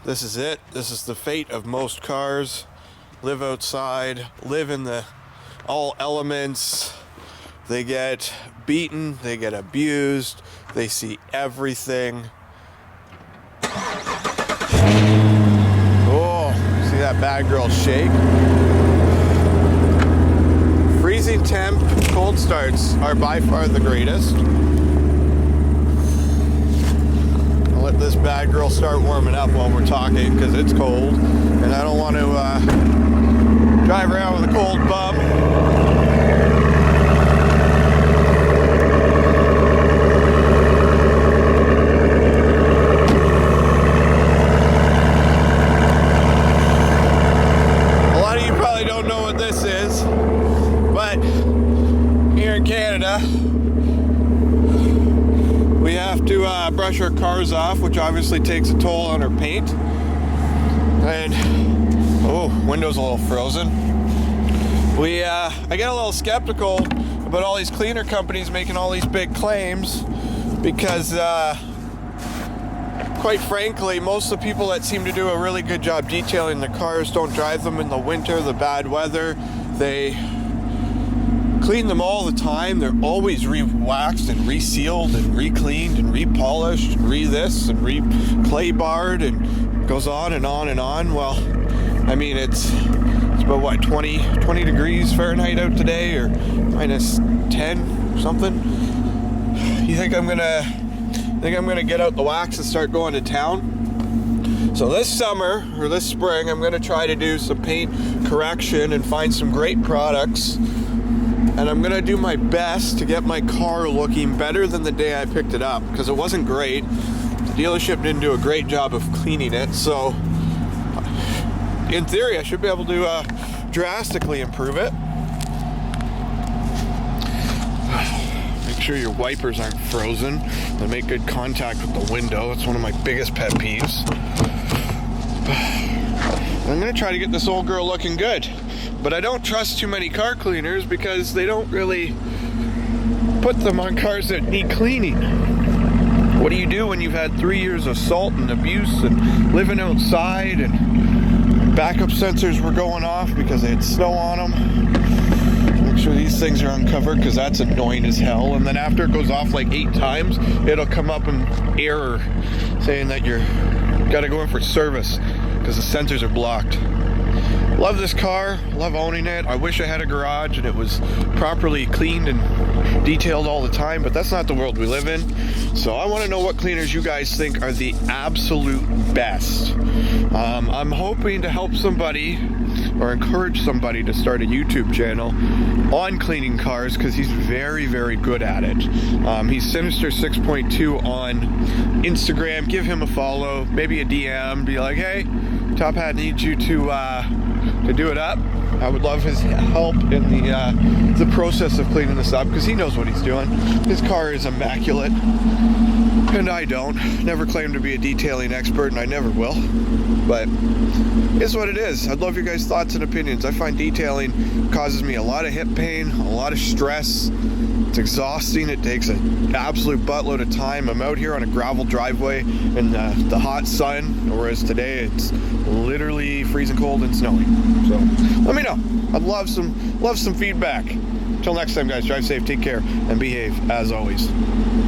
This is it. This is the fate of most cars. Live outside, live in the all elements. They get beaten, they get abused, they see everything. Oh, see that bad girl shake? Freezing temp, cold starts are by far the greatest. I'll let this bad girl start warming up while we're talking because it's cold and I don't want to drive around with a cold bum. A lot of you probably don't know what this is, but here in Canada, we have to brush our cars off, which obviously takes a toll on our paint. And oh, window's a little frozen. I get a little skeptical about all these cleaner companies making all these big claims because, quite frankly, most of the people that seem to do a really good job detailing the cars don't drive them in the winter, the bad weather. They clean them all the time. They're always re-waxed and resealed and re-cleaned and re-polished and re-this and re-clay barred and goes on and on and on. Well, I mean, it's about what, 20 degrees Fahrenheit out today, or minus 10 or something. You think I'm gonna get out the wax and start going to town? So this summer or this spring, I'm gonna try to do some paint correction and find some great products. And I'm gonna do my best to get my car looking better than the day I picked it up, because it wasn't great. The dealership didn't do a great job of cleaning it, so in theory I should be able to drastically improve it. Make sure your wipers aren't frozen and make good contact with the window. It's one of my biggest pet peeves. I'm gonna try to get this old girl looking good. But I don't trust too many car cleaners because they don't really put them on cars that need cleaning. What do you do when you've had 3 years of assault and abuse and living outside and backup sensors were going off because they had snow on them? Make sure these things are uncovered because that's annoying as hell. And then after it goes off like 8 times, it'll come up in error saying that you're gotta go in for service because the sensors are blocked. Love this car, love owning it. I wish I had a garage and it was properly cleaned and detailed all the time, but that's not the world we live in. So I want to know what cleaners you guys think are the absolute best. I'm hoping to help somebody or encourage somebody to start a YouTube channel on cleaning cars because he's very, very good at it. He's Sinister 6.2 on Instagram. Give him a follow, maybe a DM, be like, hey, Top Hat needs you to do it up. I would love his help in the process of cleaning this up because he knows what he's doing. His car is immaculate and I don't. Never claim to be a detailing expert and I never will, but it's what it is. I'd love your guys' thoughts and opinions. I find detailing causes me a lot of hip pain, a lot of stress. It's exhausting. It takes an absolute buttload of time. I'm out here on a gravel driveway in the hot sun, whereas today it's literally freezing cold and snowing. So let me know. I'd love some feedback. Until next time, guys, drive safe, take care, and behave as always.